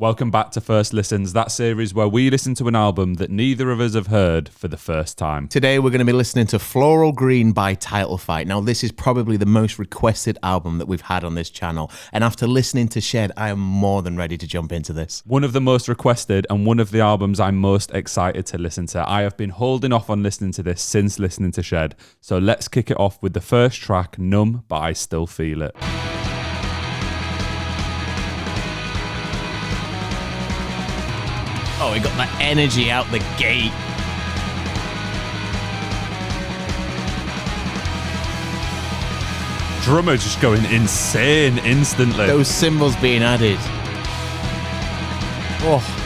Welcome back to First Listens, that series where we listen to an album that neither of us have heard for the first time. Today we're going to be listening to Floral Green by Title Fight. Now this is probably the most requested album that we've had on this channel, and after listening to Shed, I am more than ready to jump into this. One of the most requested and one of the albums I'm most excited to listen to. I have been holding off on listening to this since listening to Shed, so let's kick it off with the first track, Numb, but I Still Feel It. Oh, we got that energy out the gate. Drummer just going insane instantly. Those cymbals being added. Oh.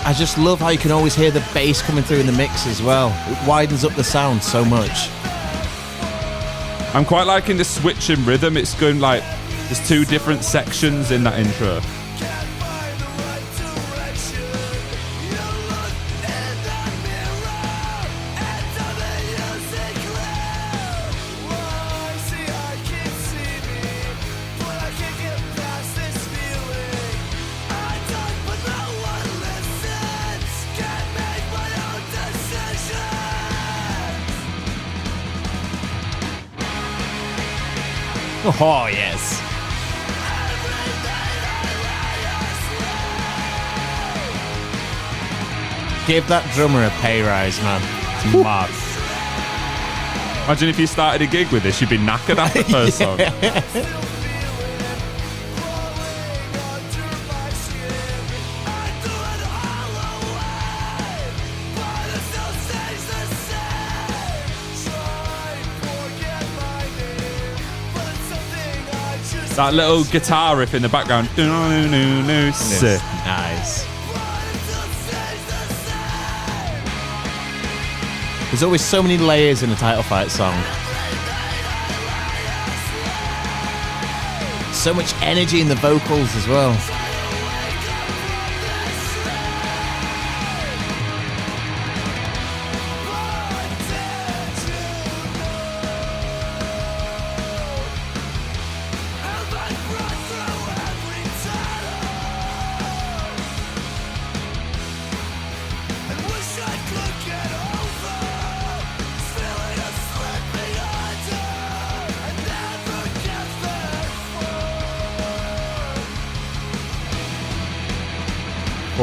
I just love how you can always hear the bass coming through in the mix as well. It widens up the sound so much. I'm quite liking the switch in rhythm. It's going like, there's two different sections in that intro. Oh, yes. Give that drummer a pay rise, man. It's mad. Imagine if you started a gig with this, you'd be knackered after the first song. That little guitar riff in the background. Sick. Nice. There's always so many layers in a Title Fight song. So much energy in the vocals as well.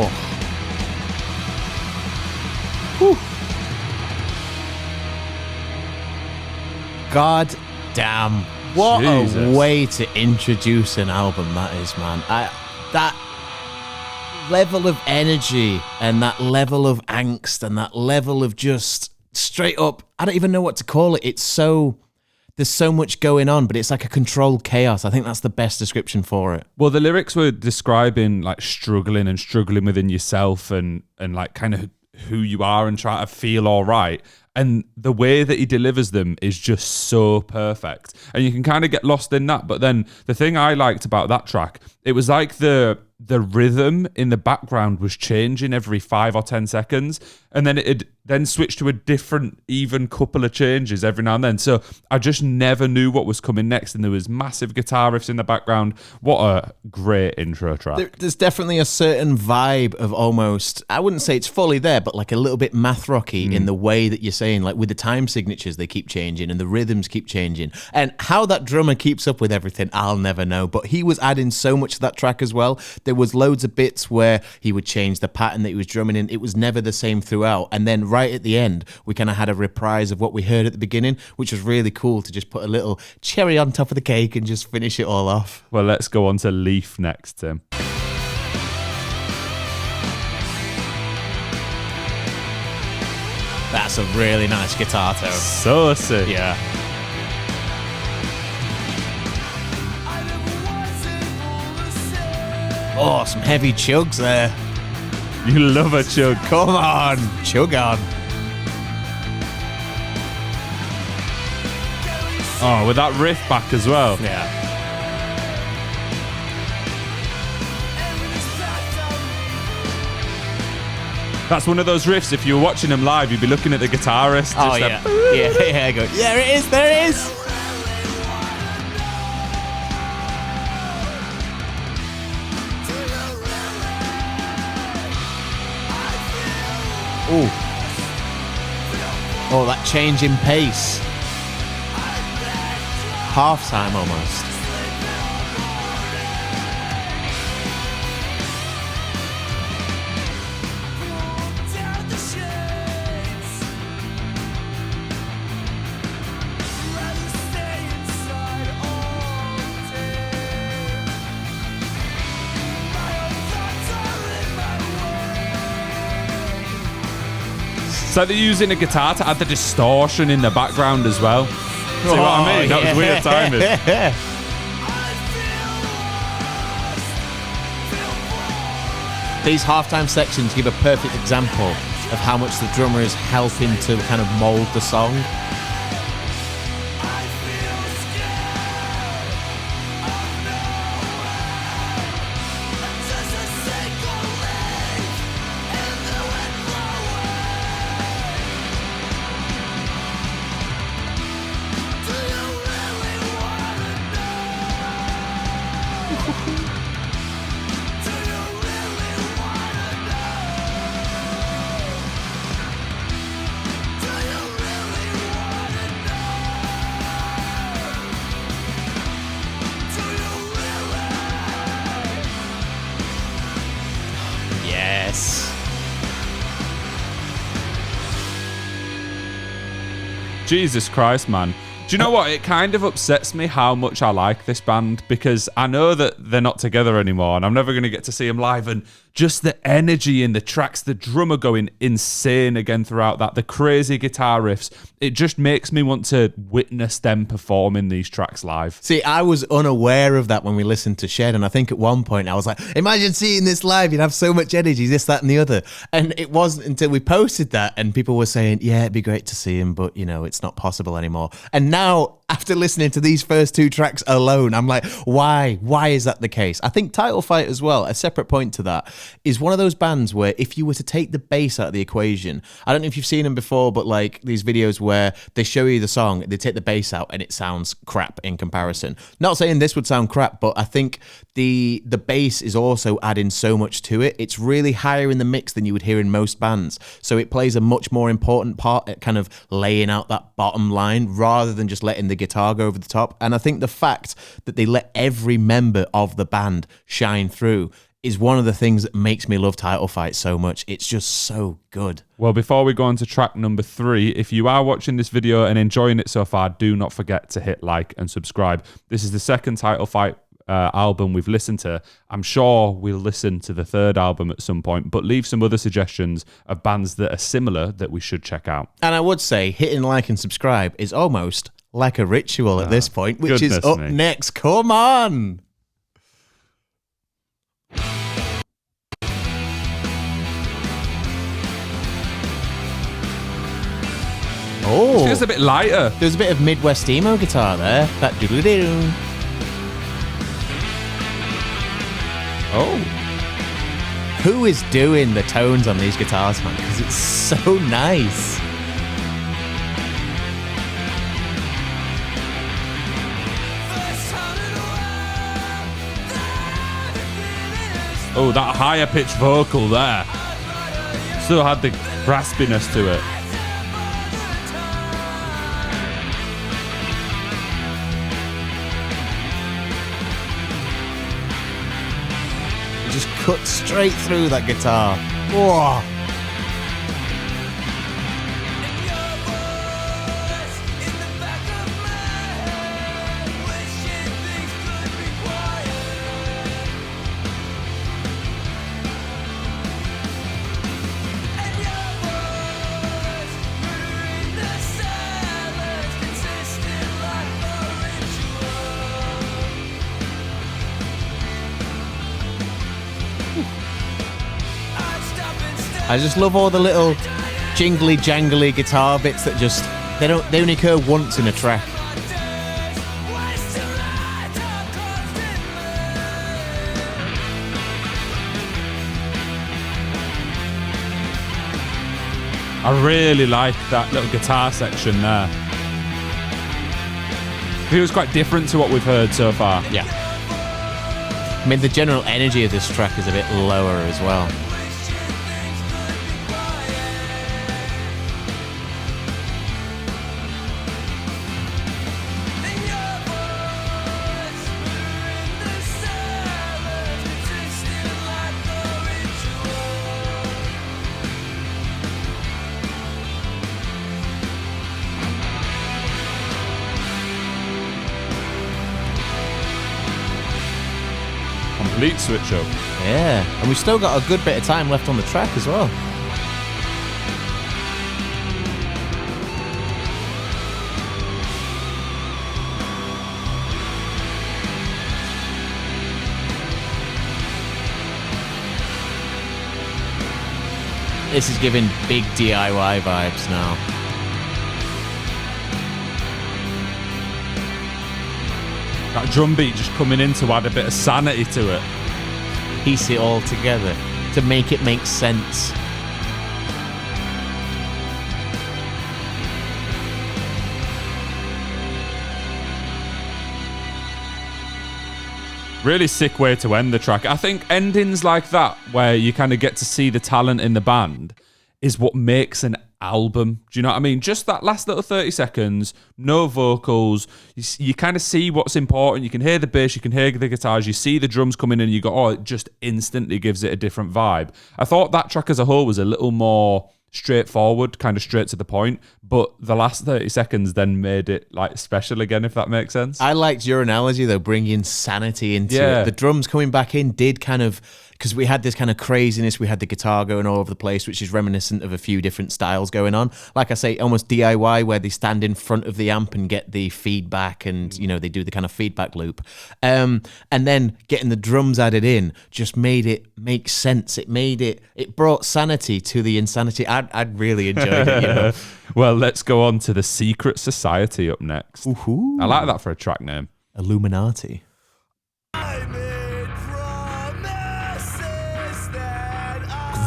Oh. Whew. God damn. What Jesus. A way to introduce an album that is, man. That level of energy and that level of angst and that level of just straight up, I don't even know what to call it. There's so much going on, but it's like a controlled chaos. I think that's the best description for it. Well, the lyrics were describing like struggling within yourself and like kind of who you are and try to feel all right. And the way that he delivers them is just so perfect. And you can kind of get lost in that. But then the thing I liked about that track, it was like the rhythm in the background was changing every 5 or 10 seconds. And then it then switched to a different even couple of changes every now and then. So I just never knew what was coming next. And there was massive guitar riffs in the background. What a great intro track. There's definitely a certain vibe of almost, I wouldn't say it's fully there, but like a little bit math rocky in the way that you're saying, like with the time signatures, they keep changing and the rhythms keep changing. And how that drummer keeps up with everything, I'll never know. But he was adding so much to that track as well. There was loads of bits where he would change the pattern that he was drumming in. It was never the same throughout. And then right at the end, we kind of had a reprise of what we heard at the beginning, which was really cool to just put a little cherry on top of the cake and just finish it all off. Well, let's go on to Leaf next, Tim. That's a really nice guitar tone. So sick. Yeah. Oh, some heavy chugs there. You love a chug. Come on, chug on. Oh, with that riff back as well. Yeah. That's one of those riffs. If you were watching them live, you'd be looking at the guitarist. Oh, yeah. Yeah, go, there it is, there it is. Ooh. Oh, that change in pace. Half time almost. So they're using a guitar to add the distortion in the background as well. See what I mean? That was weird timing. These halftime sections give a perfect example of how much the drummer is helping to kind of mold the song. Jesus Christ, man. Do you know what? It kind of upsets me how much I like this band, because I know that they're not together anymore and I'm never going to get to see them live, and just the energy in the tracks, the drummer going insane again throughout that, the crazy guitar riffs, it just makes me want to witness them performing these tracks live. See, I was unaware of that when we listened to Shed, and I think at one point I was like, imagine seeing this live, you'd have so much energy, this, that and the other. And it wasn't until we posted that and people were saying, yeah, it'd be great to see him, but, you know, it's not possible anymore. And now, after listening to these first two tracks alone, I'm like, why? Why is that the case? I think Title Fight as well, a separate point to that, is one of those bands where if you were to take the bass out of the equation, I don't know if you've seen them before, but like these videos where they show you the song, they take the bass out and it sounds crap in comparison. Not saying this would sound crap, but I think the bass is also adding so much to it. It's really higher in the mix than you would hear in most bands. So it plays a much more important part at kind of laying out that bottom line rather than just letting the guitar go over the top. And I think the fact that they let every member of the band shine through is one of the things that makes me love Title Fight so much. It's just so good. Well, before we go on to track number 3, if you are watching this video and enjoying it so far, do not forget to hit like and subscribe. This is the second Title Fight album we've listened to. I'm sure we'll listen to the third album at some point, but leave some other suggestions of bands that are similar that we should check out. And I would say hitting like and subscribe is almost like a ritual at this point, which is up next. Come on! Oh, it feels a bit lighter. There's a bit of Midwest emo guitar there. That doodle-doo. Oh. Who is doing the tones on these guitars, man? Because it's so nice. Oh, that higher pitched vocal there. Still had the raspiness to it. It just cut straight through that guitar. Whoa. I just love all the little jingly jangly guitar bits that just they only occur once in a track. I really like that little guitar section there. It feels quite different to what we've heard so far. Yeah. I mean, the general energy of this track is a bit lower as well. Complete switch up. Yeah, and we've still got a good bit of time left on the track as well. This is giving big DIY vibes now. That drum beat just coming in to add a bit of sanity to it. Piece it all together to make it make sense. Really sick way to end the track. I think endings like that, where you kind of get to see the talent in the band, is what makes an album. Do you know what I mean? Just that last little 30 seconds, no vocals. You kind of see what's important. You can hear the bass, you can hear the guitars, you see the drums coming in, and you go, oh, it just instantly gives it a different vibe. I thought that track as a whole was a little more straightforward, kind of straight to the point, but the last 30 seconds then made it like special again, if that makes sense. I liked your analogy though, bringing sanity into it. The drums coming back in did kind of, because we had this kind of craziness, we had the guitar going all over the place, which is reminiscent of a few different styles going on. Like I say, almost DIY, where they stand in front of the amp and get the feedback, and you know, they do the kind of feedback loop. And then getting the drums added in just made it make sense. It brought sanity to the insanity. I'd really enjoyed it, you know. Well, let's go on to the Secret Society up next. Ooh. I like that for a track name. Illuminati.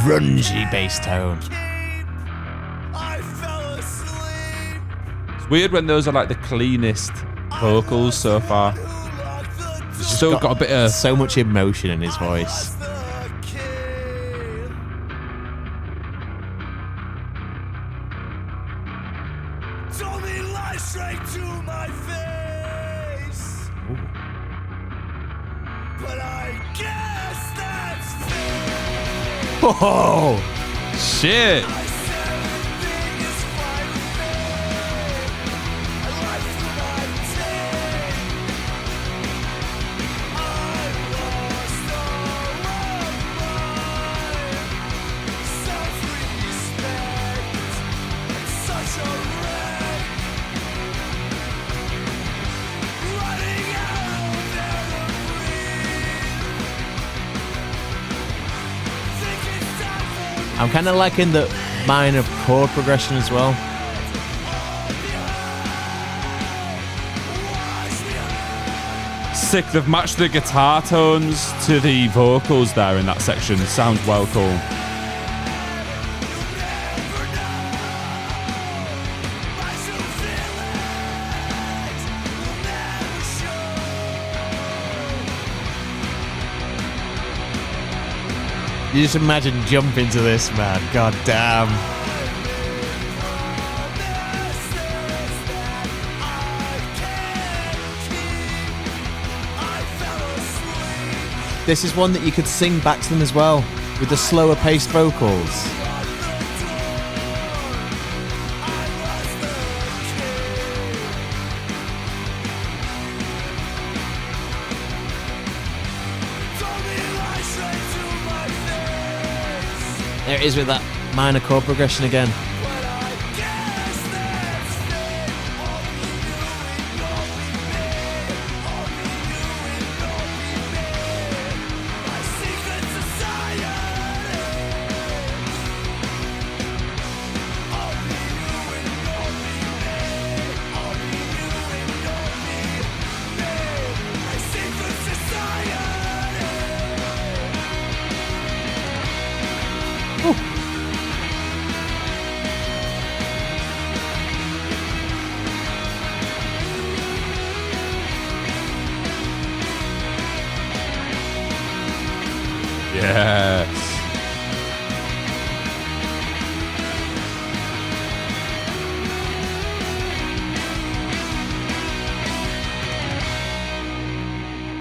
Grungy bass tone. It's weird when those are like the cleanest vocals so far. He's still got a bit of so much emotion in his voice. Oh shit! I'm kind of liking the minor chord progression as well. Sick, they've matched the guitar tones to the vocals there in that section. Sounds well cool. You just imagine jumping to this, man. God damn. This is one that you could sing back to them as well, with the slower paced vocals. There it is with that minor chord progression again. Yes.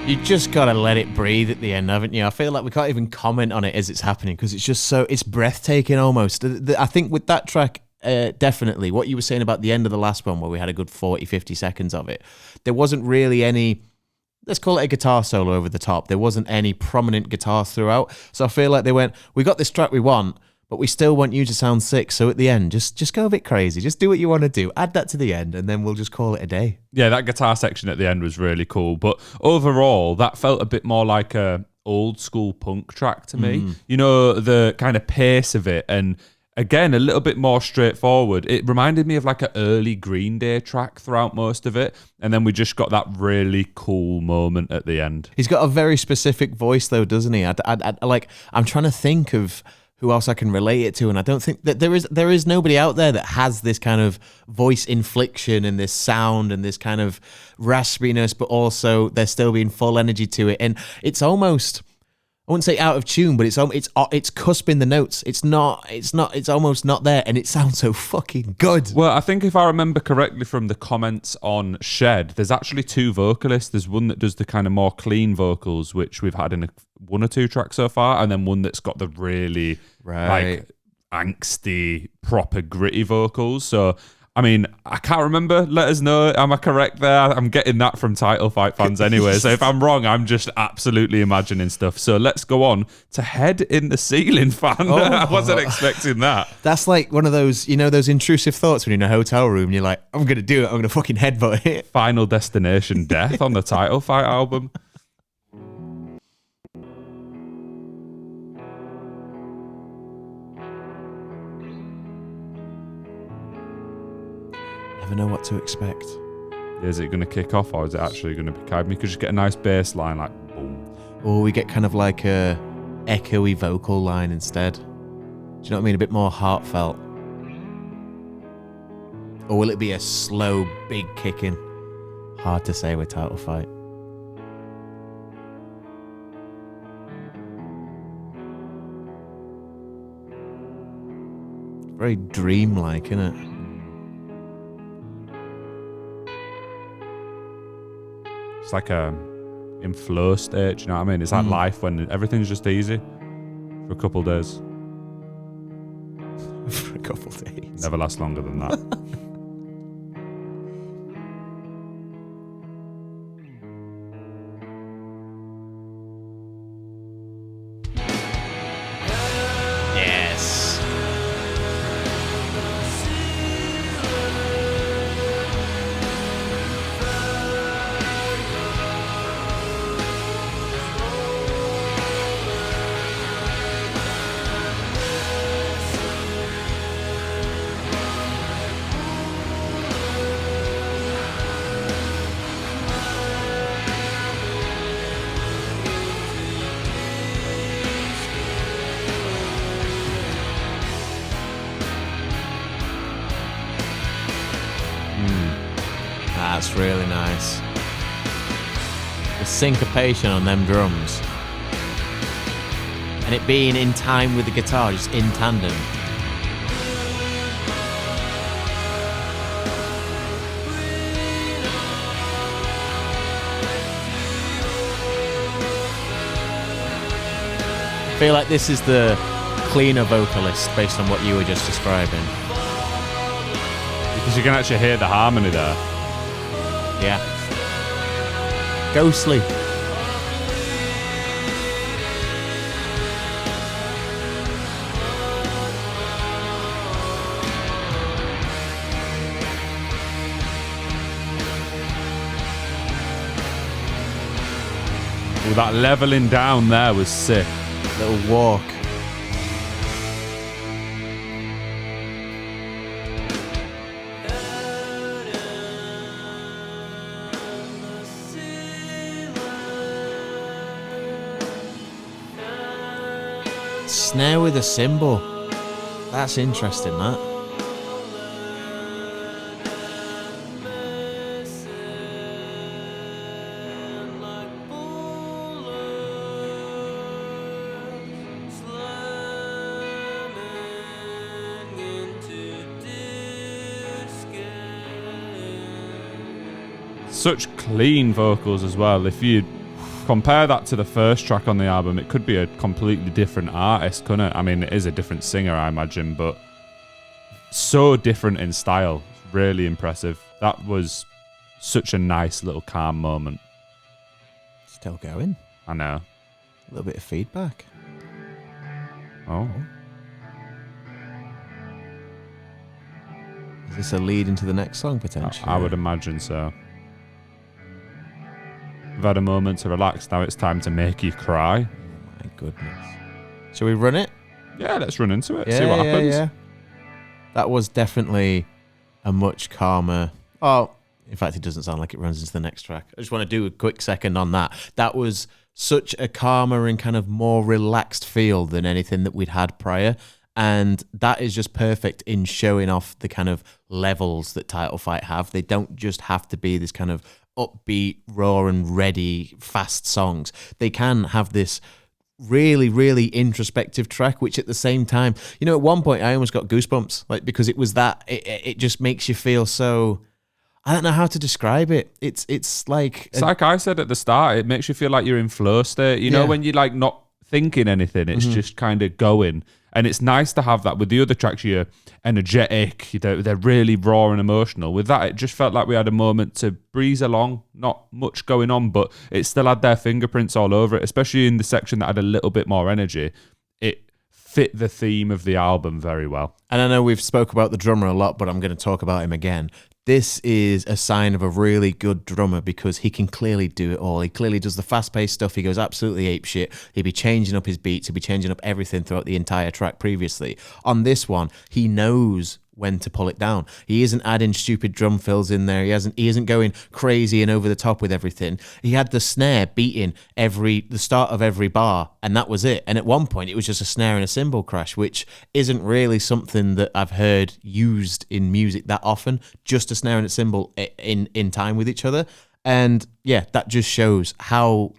You just gotta let it breathe at the end, haven't you? I feel like we can't even comment on it as it's happening because it's just it's breathtaking almost. I think with that track, definitely what you were saying about the end of the last one where we had a good 40, 50 seconds of it, there wasn't really any, let's call it a guitar solo over the top. There wasn't any prominent guitars throughout. So I feel like they went, we got this track we want, but we still want you to sound sick. So at the end, just go a bit crazy. Just do what you want to do. Add that to the end, and then we'll just call it a day. Yeah, that guitar section at the end was really cool. But overall, that felt a bit more like a old school punk track to me. You know, the kind of pace of it, and again, a little bit more straightforward. It reminded me of like an early Green Day track throughout most of it. And then we just got that really cool moment at the end. He's got a very specific voice though, doesn't he? I'm trying to think of who else I can relate it to, and I don't think that there is nobody out there that has this kind of voice inflection and this sound and this kind of raspiness, but also there still being full energy to it. And it's almost, I wouldn't say out of tune, but it's cusping the notes. It's almost not there, and it sounds so fucking good. Well, I think if I remember correctly from the comments on Shed, there's actually two vocalists. There's one that does the kind of more clean vocals, which we've had in one or two tracks so far, and then one that's got the really like angsty, proper gritty vocals. So, I mean, I can't remember. Let us know. Am I correct there? I'm getting that from Title Fight fans anyway. So if I'm wrong, I'm just absolutely imagining stuff. So let's go on to Head in the Ceiling, fan. Oh. I wasn't expecting that. That's like one of those, you know, those intrusive thoughts when you're in a hotel room and you're like, I'm going to do it. I'm going to fucking headbutt it. Final Destination Death on the Title Fight album. Never know what to expect. Is it going to kick off, or is it actually going to be kind? You could just get a nice bass line, like boom. Or we get kind of like a echoey vocal line instead. Do you know what I mean? A bit more heartfelt. Or will it be a slow, big kicking? Hard to say with Title Fight. Very dreamlike, isn't it? It's like in flow state, you know what I mean? It's like life when everything's just easy for a couple of days. For a couple of days. Never lasts longer than that. Yes. That's really nice. The syncopation on them drums. And it being in time with the guitar, just in tandem. I feel like this is the cleaner vocalist based on what you were just describing. Because you can actually hear the harmony there. Yeah. Ghostly. Well, that leveling down there was sick. Little walk. Snare with a cymbal. That's interesting, that. such clean vocals as well. If you compare that to the first track on the album, it could be a completely different artist, couldn't it? I mean, it is a different singer, I imagine, but so different in style. Really impressive. That was such a nice little calm moment. Still going. I know. A little bit of feedback. Oh. Is this a lead into the next song, potentially? I would imagine so. We've had a moment to relax. Now it's time to make you cry. Oh, my goodness. Shall we run it? Yeah, let's run into it. See what happens. Yeah. That was definitely a much calmer... Oh, in fact, it doesn't sound like it runs into the next track. I just want to do a quick second on that. That was such a calmer and kind of more relaxed feel than anything that we'd had prior. And that is just perfect in showing off the kind of levels that Title Fight have. They don't just have to be this kind of upbeat, raw and ready, fast songs. They can have this really, really introspective track, which at the same time, you know, at one point I almost got goosebumps, like, because it was that, it just makes you feel so... I don't know how to describe it. It's like... It's like I said at the start, it makes you feel like you're in flow state. You know, when you're like not thinking anything, it's just kind of going. And it's nice to have that. With the other tracks, you're energetic, they're really raw and emotional. With that, it just felt like we had a moment to breeze along, not much going on, but it still had their fingerprints all over it, especially in the section that had a little bit more energy. It fit the theme of the album very well. And I know we've spoke about the drummer a lot, but I'm going to talk about him again. This is a sign of a really good drummer because he can clearly do it all. He clearly does the fast-paced stuff. He goes absolutely apeshit. He'd be changing up his beats. He'd be changing up everything throughout the entire track previously. On this one, he knows when to pull it down. He isn't adding stupid drum fills in there. He isn't going crazy and over the top with everything. He had the snare beating the start of every bar, and that was it. And at one point, it was just a snare and a cymbal crash, which isn't really something that I've heard used in music that often. Just a snare and a cymbal in time with each other. And yeah, that just shows how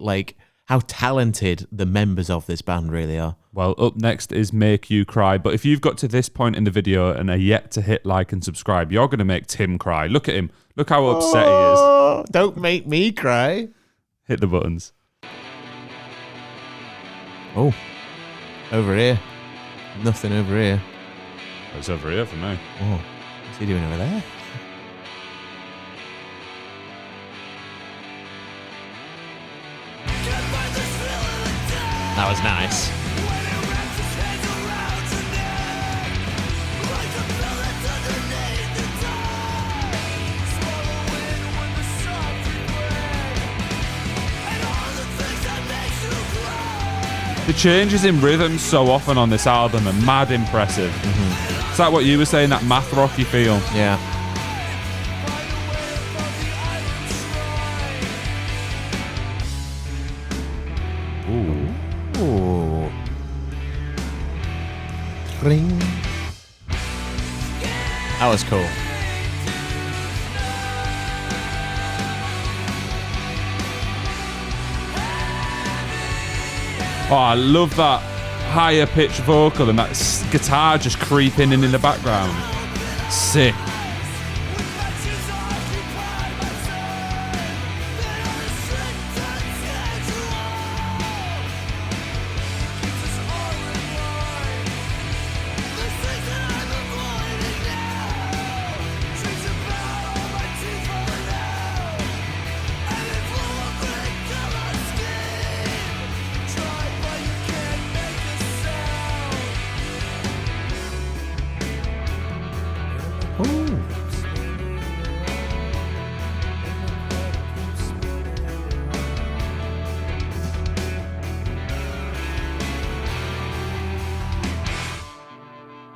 talented the members of this band really are. Well, up next is Make You Cry. But if you've got to this point in the video and are yet to hit like and subscribe, you're going to make Tim cry. Look at him. Look how upset he is. Don't make me cry. Hit the buttons. Oh, over here. Nothing over here. It's over here for me. Oh, what's he doing over there? That was nice. The changes in rhythm so often on this album are mad impressive. It's like what you were saying, that math rocky feel. Yeah. Ooh. Ring. That was cool. Oh, I love that higher pitched vocal and that guitar just creeping in the background. Sick.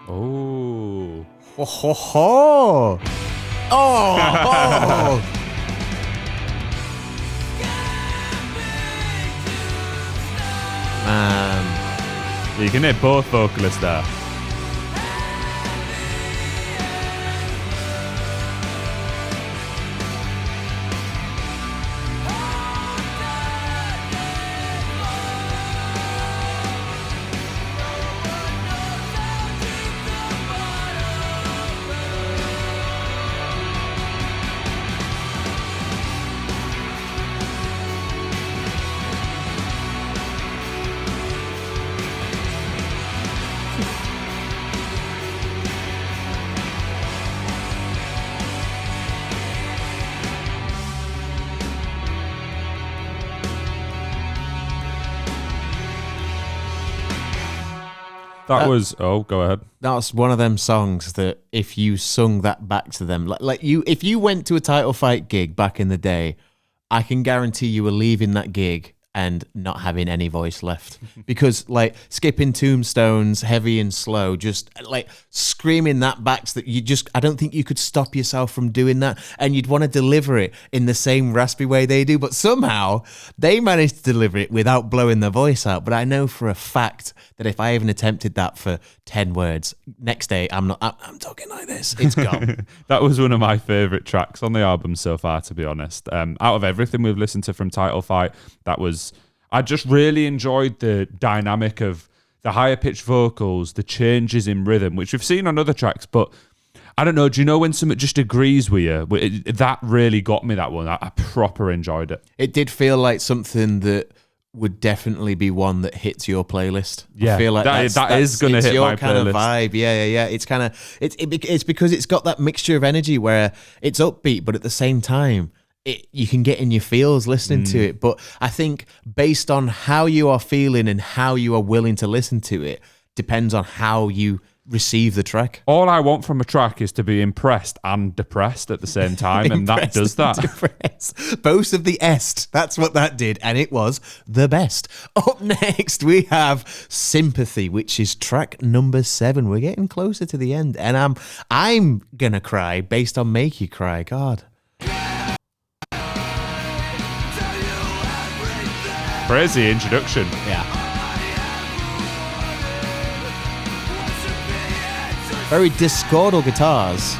Oh. Ho ho ho! Oh! Man. You can hear both vocalists there. That was. Oh, go ahead. That's one of them songs that if you sung that back to them, if you went to a Title Fight gig back in the day, I can guarantee you were leaving that gig and not having any voice left, because like skipping tombstones, heavy and slow, just like screaming that back, so that I don't think you could stop yourself from doing that, and you'd want to deliver it in the same raspy way they do, but somehow they managed to deliver it without blowing their voice out. But I know for a fact that if I even attempted that for 10 words, next day I'm talking like this. It's gone. That was one of my favourite tracks on the album so far, to be honest. Out of everything we've listened to from Title Fight, I just really enjoyed the dynamic of the higher pitched vocals, the changes in rhythm, which we've seen on other tracks, but I don't know, do you know when something just agrees with you? That really got me, that one. I proper enjoyed it. It did feel like something that would definitely be one that hits your playlist. Yeah, I feel like that is going to hit my kind playlist. of vibe. Yeah. It's because it's got that mixture of energy where it's upbeat, but at the same time, you can get in your feels listening to it. But I think based on how you are feeling and how you are willing to listen to it, depends on how you receive the track. All I want from a track is to be impressed and depressed at the same time, and that does that. Both of the est. That's what that did, and it was the best. Up next, we have Sympathy, which is track number 7. We're getting closer to the end, and I'm gonna cry based on Make You Cry. God. Crazy introduction. Yeah. Very discordal guitars.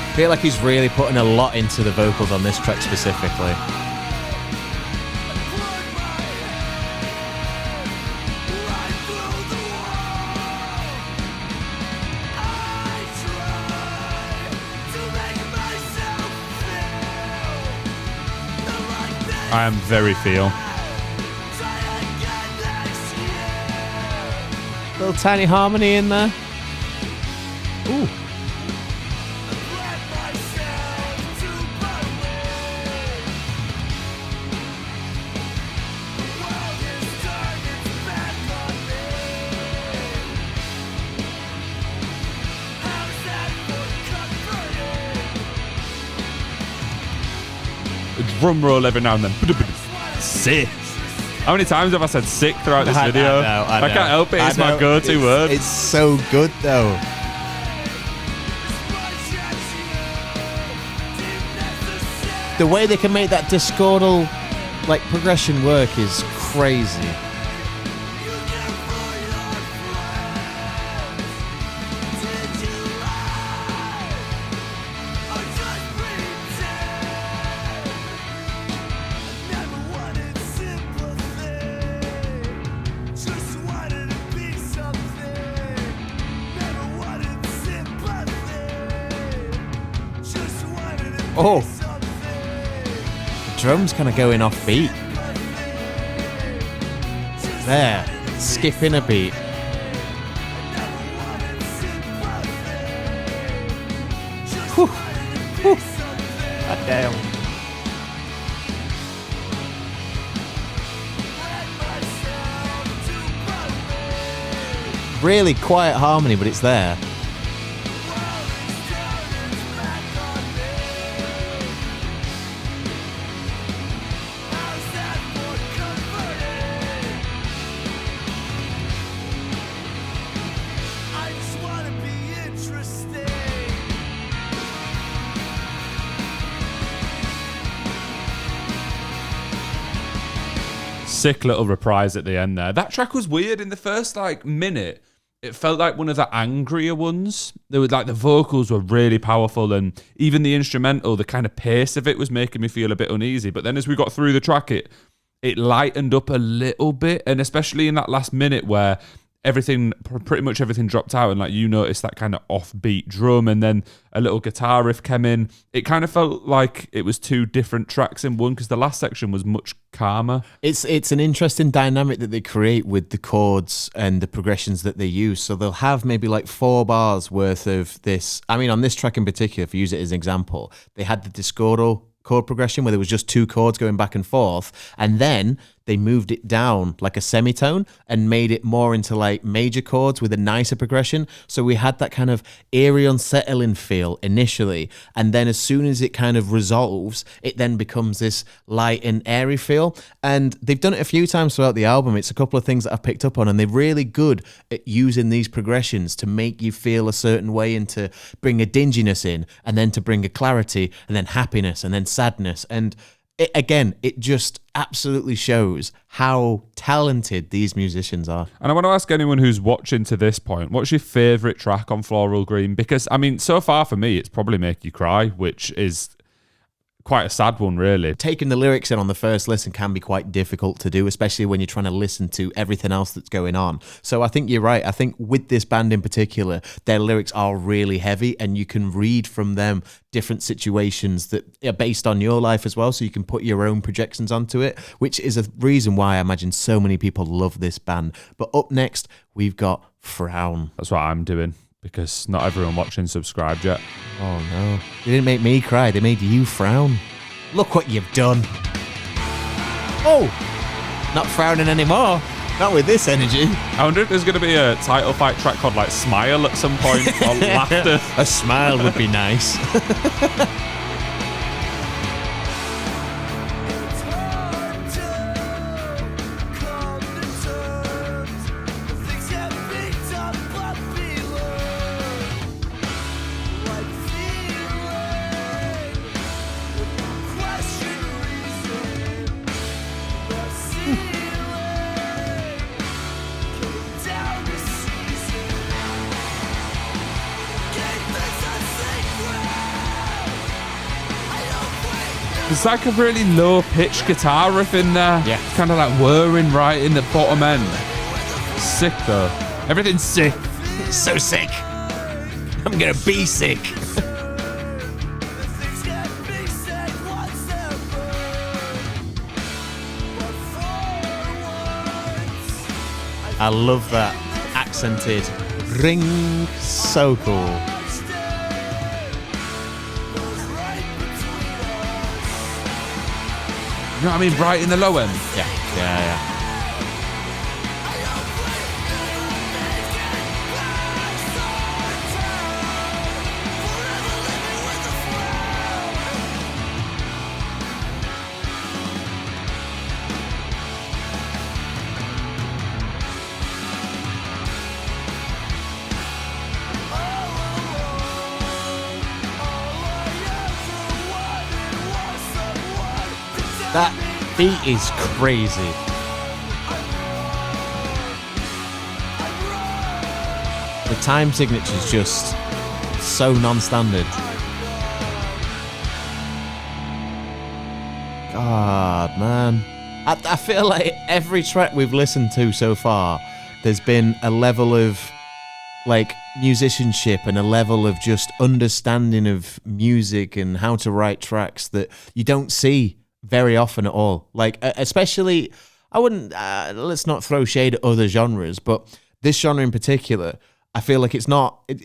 I feel like he's really putting a lot into the vocals on this track specifically. I am very feel. Little tiny harmony in there. Ooh. Drum roll every now and then. Sick. How many times have I said sick throughout this video? I can't help it. It's my go-to word. It's so good, though. The way they can make that discordal progression work is crazy. Oh, the drums kind of going off beat. There, skipping a beat. Whew. Whew. God damn. Really quiet harmony, but it's there. Sick little reprise at the end there. That track was weird in the first minute. It felt like one of the angrier ones. There was the vocals were really powerful, and even the instrumental, the kind of pace of it was making me feel a bit uneasy. But then as we got through the track, it lightened up a little bit, and especially in that last minute where pretty much everything dropped out, and like you noticed that kind of offbeat drum, and then a little guitar riff came in. It kind of felt like it was two different tracks in one, because the last section was much calmer. It's an interesting dynamic that they create with the chords and the progressions that they use. So they'll have maybe like 4 bars worth of this. I mean, on this track in particular, if you use it as an example, they had the discordal chord progression where there was just 2 chords going back and forth, and then they moved it down like a semitone and made it more into like major chords with a nicer progression. So we had that kind of eerie, unsettling feel initially, and then as soon as it kind of resolves, it then becomes this light and airy feel. And they've done it a few times throughout the album. It's a couple of things that I've picked up on, and they're really good at using these progressions to make you feel a certain way and to bring a dinginess in, and then to bring a clarity, and then happiness, and then sadness. And it just absolutely shows how talented these musicians are. And I want to ask anyone who's watching to this point, what's your favourite track on Floral Green? Because, I mean, so far for me, it's probably Make You Cry, which is quite a sad one, really. Taking the lyrics in on the first listen can be quite difficult to do, especially when you're trying to listen to everything else that's going on. So I think you're right. I think with this band in particular, their lyrics are really heavy, and you can read from them different situations that are based on your life as well, so you can put your own projections onto it, which is a reason why I imagine so many people love this band. But up next, we've got Frown. That's what I'm doing, because not everyone watching subscribed yet. Oh no, they didn't make me cry, they made you frown. Look what you've done. Oh, not frowning anymore. Not with this energy. I wonder if there's going to be a title fight track called like Smile at some point, or Laughter. A smile would be nice. There's like a really low-pitched guitar riff in there. Yeah. Kind of like whirring right in the bottom end. Sick, though. Everything's sick. So sick. I'm gonna be sick. I love that accented ring. So cool. You know what I mean? Right in the low end. Yeah. That beat is crazy. The time signature is just so non-standard. God, man. I feel like every track we've listened to so far, there's been a level of like musicianship and a level of just understanding of music and how to write tracks that you don't see very often at all. Like, especially, I wouldn't, let's not throw shade at other genres, but this genre in particular, I feel like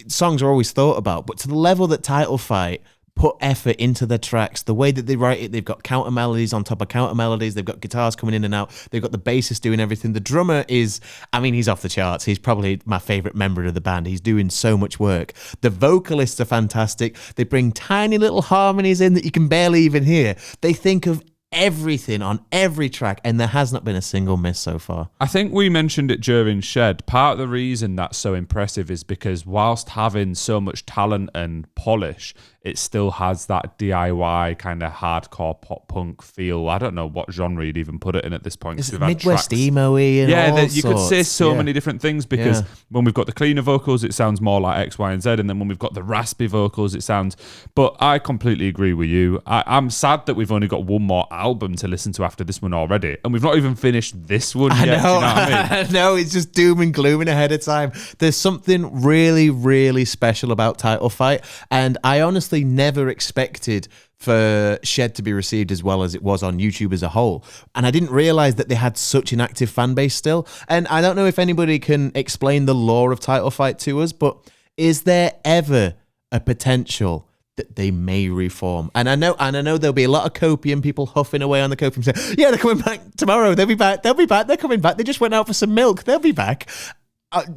songs are always thought about, but to the level that Title Fight put effort into their tracks, the way that they write it, they've got counter melodies on top of counter melodies, they've got guitars coming in and out, they've got the bassist doing everything. The drummer is, I mean, he's off the charts. He's probably my favorite member of the band. He's doing so much work. The vocalists are fantastic. They bring tiny little harmonies in that you can barely even hear. They think of everything on every track, and there has not been a single miss so far. I think we mentioned it during Shed. Part of the reason that's so impressive is because whilst having so much talent and polish, it still has that DIY kind of hardcore pop punk feel. I don't know what genre you'd even put it in at this point. It's Midwest emo-y and all you could say so many different things, because Yeah. when we've got the cleaner vocals, it sounds more like X, Y, and Z, and then when we've got the raspy vocals, it sounds... But I completely agree with you. I'm sad that we've only got one more album album to listen to after this one already, and we've not even finished this one yet. I know. Do you know what I mean? I know, it's just doom and glooming ahead of time. There's something really, really special about Title Fight, and I honestly never expected for Shed to be received as well as it was on YouTube as a whole. And I didn't realize that they had such an active fan base still. And I don't know if anybody can explain the lore of Title Fight to us, but is there ever a potential that they may reform? And I know there'll be a lot of copium, people huffing away on the copium saying, yeah, they're coming back tomorrow. They'll be back. They're coming back. They just went out for some milk. They'll be back.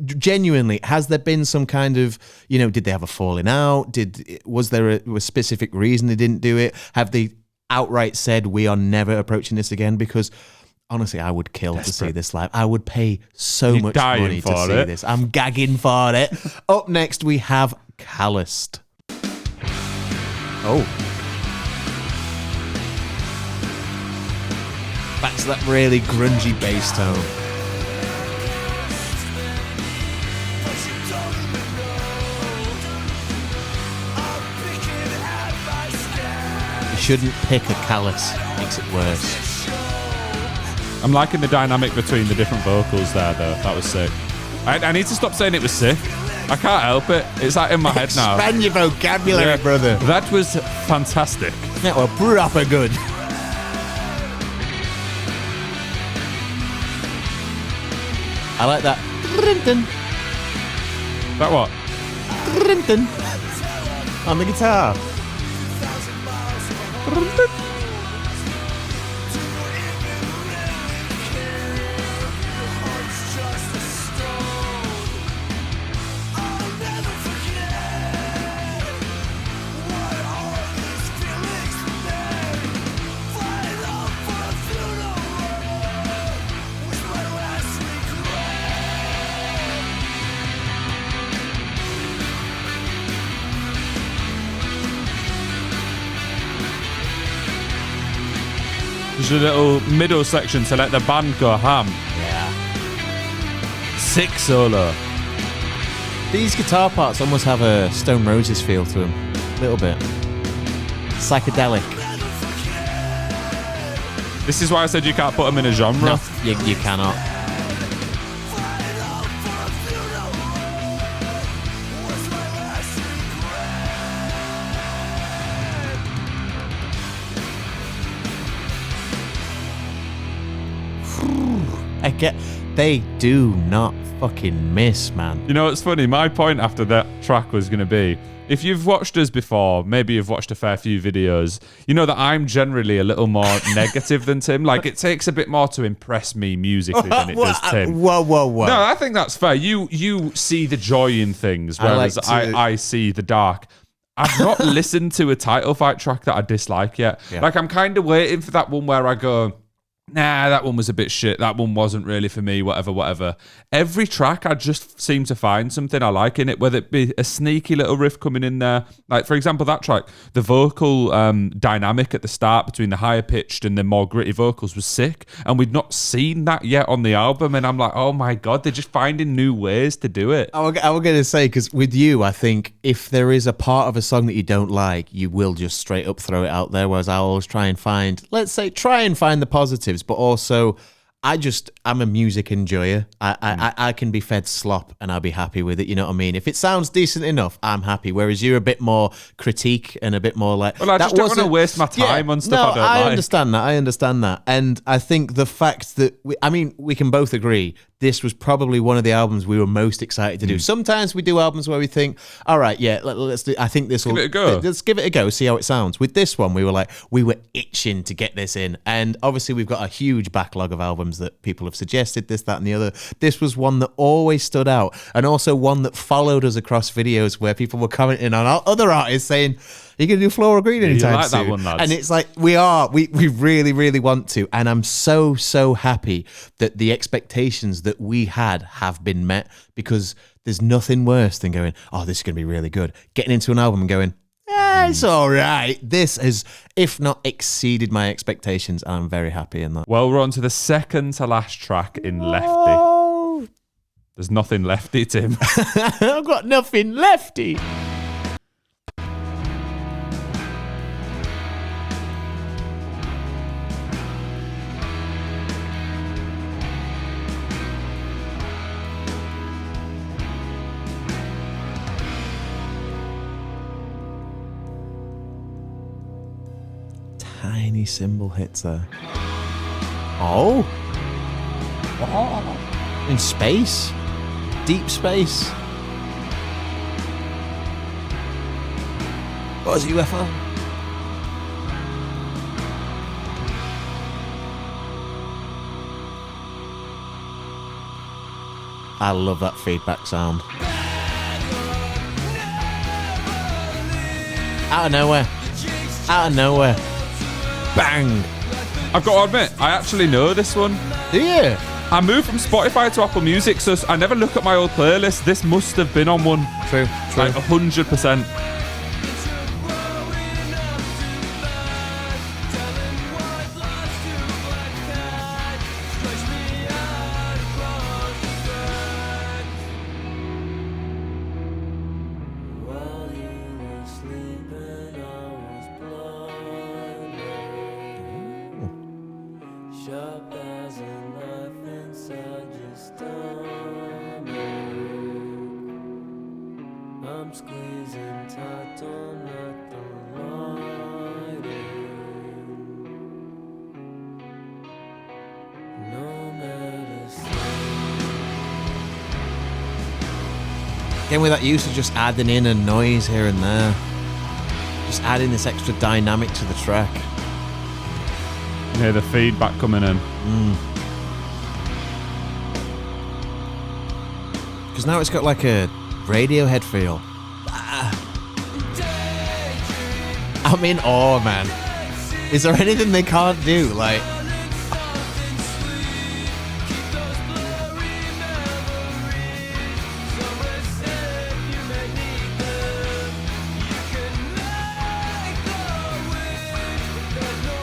Genuinely, has there been some kind of, did they have a falling out? Was there a specific reason they didn't do it? Have they outright said we are never approaching this again? Because honestly, I would kill to see this live. I would pay so much money to see this. I'm gagging for it. Up next, we have Calloused. Oh. Back to that really grungy bass tone. Shouldn't pick a callus, makes it worse. I'm liking the dynamic between the different vocals there, though. That was sick. I need to stop saying it was sick. I can't help it. It's like in my head now. Expand your vocabulary, brother. That was fantastic. That was proper good. I like that. That what? On the guitar. There's a little middle section to let the band go ham. Yeah. Sick solo. These guitar parts almost have a Stone Roses feel to them. A little bit. Psychedelic. This is why I said you can't put them in a genre. No, you cannot. They do not fucking miss, man. You know, it's funny. My point after that track was going to be, if you've watched us before, maybe you've watched a fair few videos, you know that I'm generally a little more negative than Tim. Like, it takes a bit more to impress me musically than it does Tim. Whoa. No, I think that's fair. You see the joy in things, whereas I see the dark. I've not listened to a Title Fight track that I dislike yet. Yeah. Like, I'm kind of waiting for that one where I go, nah, that one was a bit shit. That one wasn't really for me, whatever. Every track, I just seem to find something I like in it, whether it be a sneaky little riff coming in there. Like, for example, that track, the vocal dynamic at the start between the higher pitched and the more gritty vocals was sick. And we'd not seen that yet on the album. And I'm like, oh my God, they're just finding new ways to do it. I was going to say, because with you, I think if there is a part of a song that you don't like, you will just straight up throw it out there. Whereas I always try and find the positives. But also, I'm a music enjoyer. I can be fed slop and I'll be happy with it. You know what I mean? If it sounds decent enough, I'm happy. Whereas you're a bit more critique and a bit more like, well, I just don't want to waste my time on stuff I don't like. I understand that. And I think the fact that we can both agree this was probably one of the albums we were most excited to do. Sometimes we do albums where we think, all right, yeah, let's do. I think this will give it a go. Let's give it a go, see how it sounds. With this one, we were itching to get this in, and obviously we've got a huge backlog of albums that people have suggested, this, that, and the other. This was one that always stood out, and also one that followed us across videos where people were commenting on our other artists saying, you can do Floral Green anytime soon. That one, lads. And it's like, we really, really want to. And I'm so happy that the expectations that we had have been met, because there's nothing worse than going, oh, this is going to be really good. Getting into an album and going, it's all right. This has, if not exceeded my expectations, and I'm very happy in that. Well, we're on to the second to last track in Lefty. There's nothing lefty, Tim. I've got nothing lefty. tiny cymbal hits there. Oh. In space. Deep space. What was UFO? I love that feedback sound. Out of nowhere. Out of nowhere. Bang. I've got to admit, I actually know this one. Do you? I moved from Spotify to Apple Music, so I never look at my old playlist. This must have been on one. True. Like 100%. Again, with that use of just adding in a noise here and there. Just adding this extra dynamic to the track. You hear the feedback coming in. Because now it's got like a Radiohead feel. I'm in awe, man. Is there anything they can't do? Like...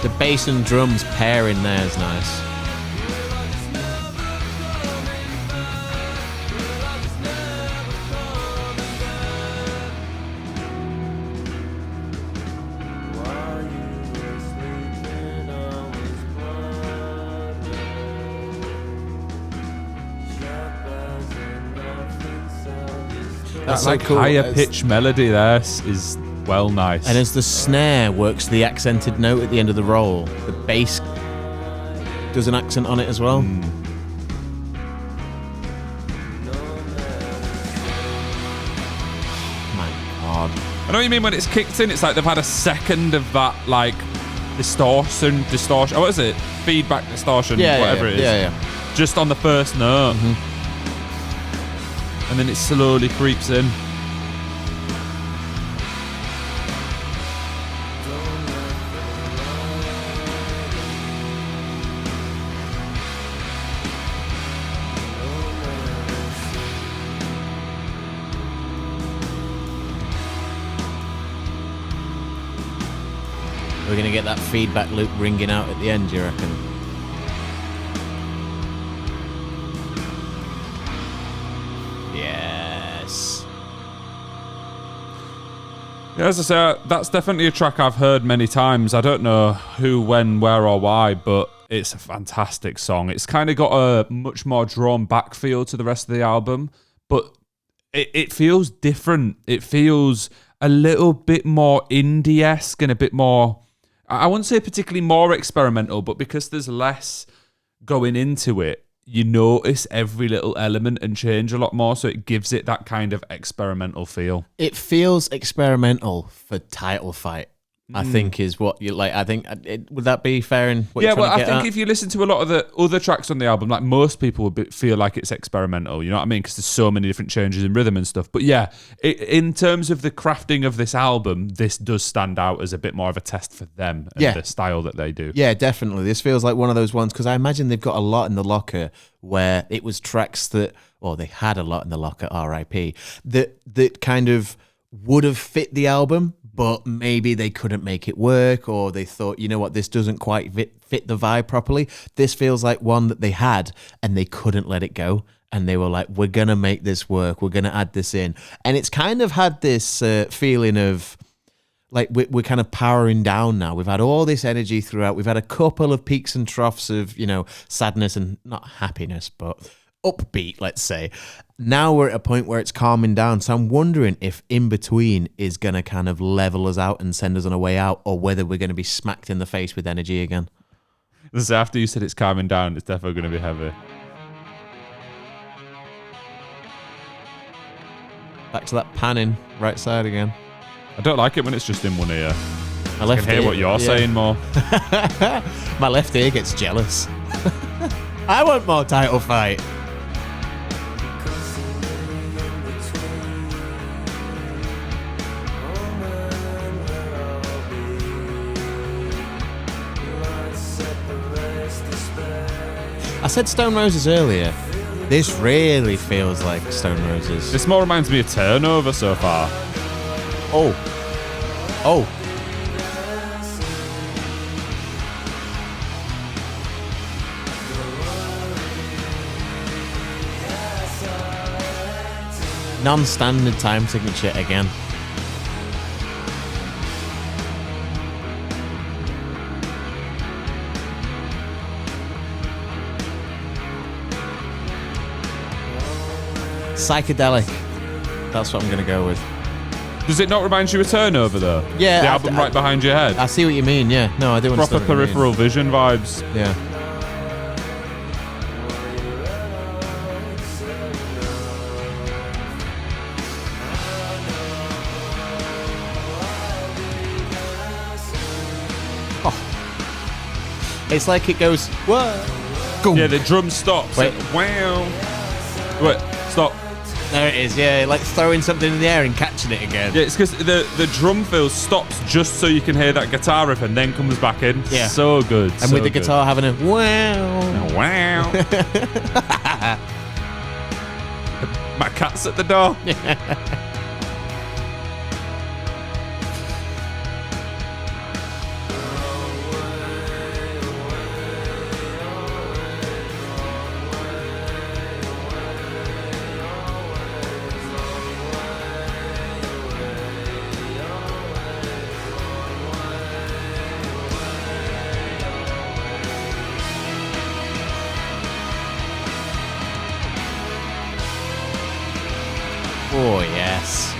The bass and drums pairing there is nice. That like cool. Higher pitch melody there is well nice. And as the snare works the accented note at the end of the roll, the bass does an accent on it as well. My God. I know what you mean when it's kicked in, it's like they've had a second of that like distortion. Oh, what is it? Feedback distortion, whatever it is. Yeah. Just on the first note. And then it slowly creeps in. We're going to get that feedback loop ringing out at the end, do you reckon? Yes. Yeah, as I say, that's definitely a track I've heard many times. I don't know who, when, where, or why, but it's a fantastic song. It's kind of got a much more drawn back feel to the rest of the album, but it feels different. It feels a little bit more indie-esque and a bit more... I wouldn't say particularly more experimental, but because there's less going into it, you notice every little element and change a lot more, so it gives it that kind of experimental feel. It feels experimental for Title Fight, I think is what you like. I think, would that be fair in what you're trying to get I think at? if you listen to a lot of the other tracks on the album, like most people would feel like it's experimental, you know what I mean? Because there's so many different changes in rhythm and stuff. But yeah, in terms of the crafting of this album, this does stand out as a bit more of a test for them and the style that they do. Yeah, definitely. This feels like one of those ones, because I imagine they've got a lot in the locker where it was tracks that, well, they had a lot in the locker, RIP, that kind of would have fit the album, but maybe they couldn't make it work, or they thought, you know what, this doesn't quite fit the vibe properly. This feels like one that they had and they couldn't let it go. And they were like, we're going to make this work. We're going to add this in. And it's kind of had this feeling of like we're kind of powering down now. We've had all this energy throughout. We've had a couple of peaks and troughs of, you know, sadness and not happiness, but upbeat, let's say. Now we're at a point where it's calming down. So I'm wondering if In Between is going to kind of level us out and send us on a way out, or whether we're going to be smacked in the face with energy again. This is after you said it's calming down, it's definitely going to be heavy. Back to that panning right side again. I don't like it when it's just in one ear. My I can hear what you're saying more. My left ear gets jealous. I want more title fight. I said Stone Roses earlier. This really feels like Stone Roses. This more reminds me of Turnover so far. Oh. Non-standard time signature again. Psychedelic. That's what I'm going to go with. Does it not remind you of Turnover, though? Yeah. The album right behind your head? I see what you mean, yeah. No, I do understand. Proper peripheral vision vibes. Yeah. Oh. It's like it goes, what? Yeah, the drum stops. Wait. Wow. Wait, stop. There it is, yeah, like throwing something in the air and catching it again. Yeah, it's because the drum fill stops just so you can hear that guitar riff and then comes back in. Yeah. So good. And with the guitar having a wow. Wow. My cat's at the door. Oh, yes.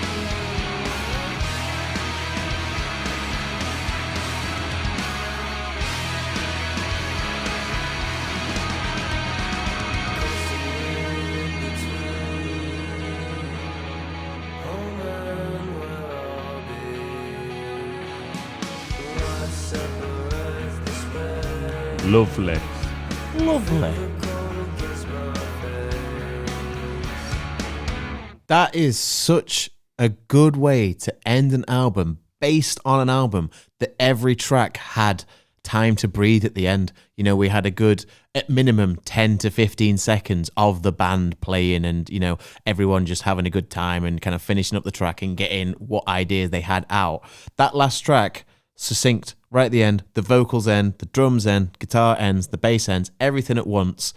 Lovely. Lovely. That is such a good way to end an album based on an album that every track had time to breathe at the end. You know, we had a good, at minimum, 10 to 15 seconds of the band playing and, you know, everyone just having a good time and kind of finishing up the track and getting what ideas they had out. That last track, succinct, right at the end, the vocals end, the drums end, guitar ends, the bass ends, everything at once.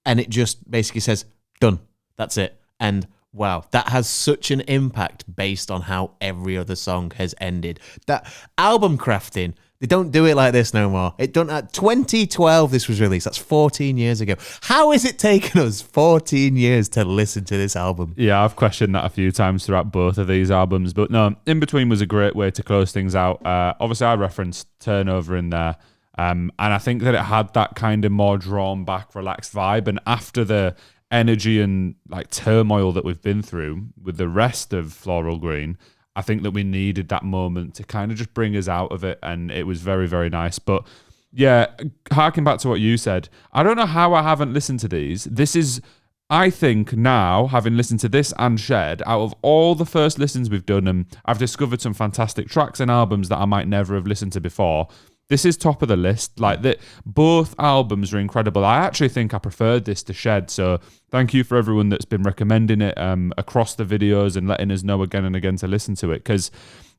And it just basically says, done. That's it. And wow, that has such an impact based on how every other song has ended. That album crafting, they don't do it like this no more. It done at 2012 this was released. That's 14 years ago. How has it taken us 14 years to listen to this album? Yeah, I've questioned that a few times throughout both of these albums. But no, In Between was a great way to close things out. Obviously, I referenced Turnover in there. And I think that it had that kind of more drawn back, relaxed vibe. And after the energy and like turmoil that we've been through with the rest of Floral Green, I think that we needed that moment to kind of just bring us out of it, and it was very, very nice. But yeah, harking back to what you said, I don't know how I haven't listened to these. This is, I think now, having listened to this and Shed, out of all the first listens we've done, and I've discovered some fantastic tracks and albums that I might never have listened to before. This is top of the list. Like that, both albums are incredible. I actually think I preferred this to Shed. So thank you for everyone that's been recommending it across the videos and letting us know again and again to listen to it, because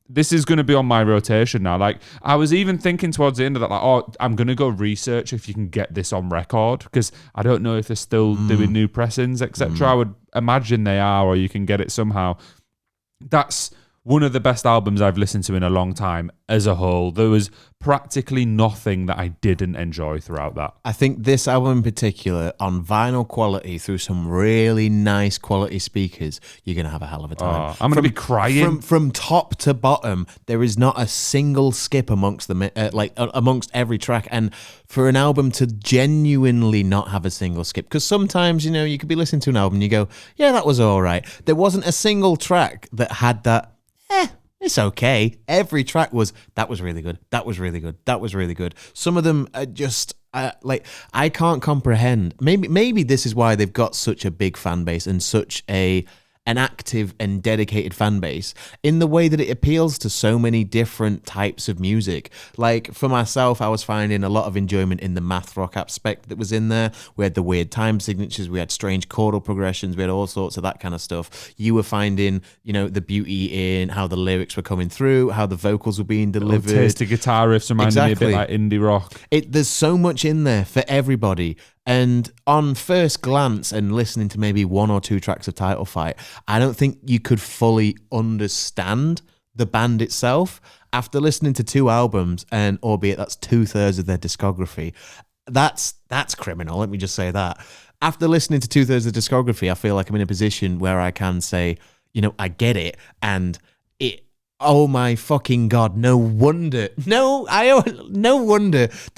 this is going to be on my rotation now. Like I was even thinking towards the end of that, like, oh, I'm going to go research if you can get this on record, because I don't know if they're still doing new pressings, etc. I would imagine they are, or you can get it somehow. That's one of the best albums I've listened to in a long time as a whole. There was practically nothing that I didn't enjoy throughout that. I think this album in particular, on vinyl quality, through some really nice quality speakers, you're going to have a hell of a time. I'm going to be crying. From top to bottom, there is not a single skip amongst amongst every track. And for an album to genuinely not have a single skip, because sometimes, you could be listening to an album and you go, yeah, that was all right. There wasn't a single track that had that, it's okay. Every track that was really good. That was really good. That was really good. Some of them are just I can't comprehend. Maybe this is why they've got such a big fan base and such an active and dedicated fan base, in the way that it appeals to so many different types of music. Like, for myself, I was finding a lot of enjoyment in the math rock aspect that was in there. We had the weird time signatures, we had strange chordal progressions, we had all sorts of that kind of stuff. You were finding, the beauty in how the lyrics were coming through, how the vocals were being delivered. Tasty guitar riffs reminded me a bit like indie rock. There's so much in there for everybody. And on first glance and listening to maybe one or two tracks of Title Fight, I don't think you could fully understand the band itself. After listening to 2 albums, and albeit that's 2/3 of their discography, that's criminal, let me just say that. After listening to 2/3 of the discography, I feel like I'm in a position where I can say, I get it, and oh my fucking God, no wonder there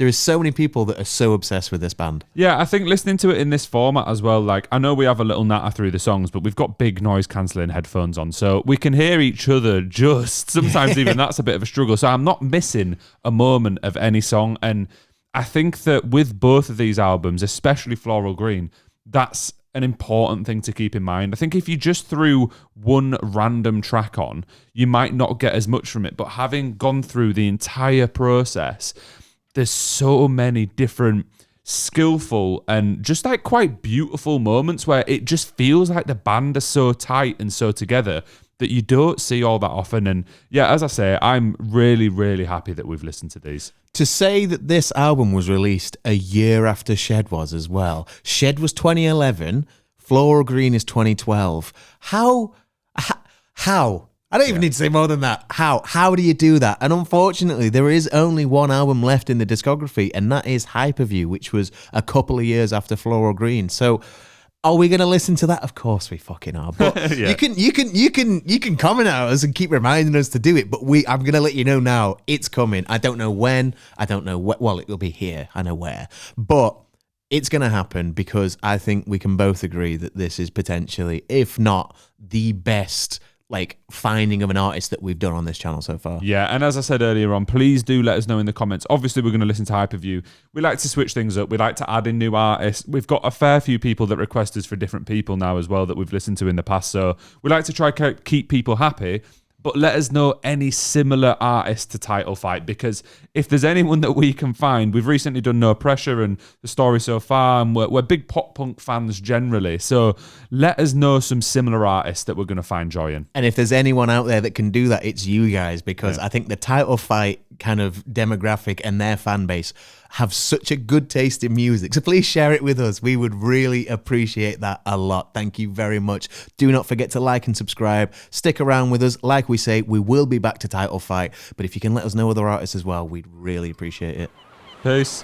is so many people that are so obsessed with this band. Yeah, I think listening to it in this format as well, like, I know we have a little natter through the songs, but we've got big noise cancelling headphones on, so we can hear each other sometimes even that's a bit of a struggle. So I'm not missing a moment of any song. And I think that with both of these albums, especially Floral Green, that's an important thing to keep in mind. I think if you just threw one random track on, you might not get as much from it. But having gone through the entire process, there's so many different skillful and just like quite beautiful moments where it just feels like the band are so tight and so together that you don't see all that often. And yeah, as I say, I'm really, really happy that we've listened to these. To say that this album was released a year after Shed was as well. Shed was 2011, Floral Green is 2012. How? I don't even need to say more than that. How do you do that? And unfortunately, there is only one album left in the discography, and that is Hyperview, which was a couple of years after Floral Green. So, are we going to listen to that? Of course we fucking are. But yeah. you can comment at us and keep reminding us to do it. But I'm going to let you know now, it's coming. I don't know when. I don't know what. Well, it will be here. I know where. But it's going to happen, because I think we can both agree that this is potentially, if not the best, finding of an artist that we've done on this channel so far. Yeah, and as I said earlier on, please do let us know in the comments. Obviously, we're going to listen to Hyperview. We like to switch things up. We like to add in new artists. We've got a fair few people that request us for different people now as well that we've listened to in the past. So we like to try to keep people happy. But let us know any similar artists to Title Fight, because if there's anyone that we can find, we've recently done No Pressure and The Story So Far, and we're big pop punk fans generally. So let us know some similar artists that we're going to find joy in. And if there's anyone out there that can do that, it's you guys, because I think the Title Fight kind of demographic and their fan base have such a good taste in music. So please share it with us. We would really appreciate that a lot. Thank you very much. Do not forget to like and subscribe. Stick around with us. Like we say, we will be back to Title Fight. But if you can let us know other artists as well, we'd really appreciate it. Peace.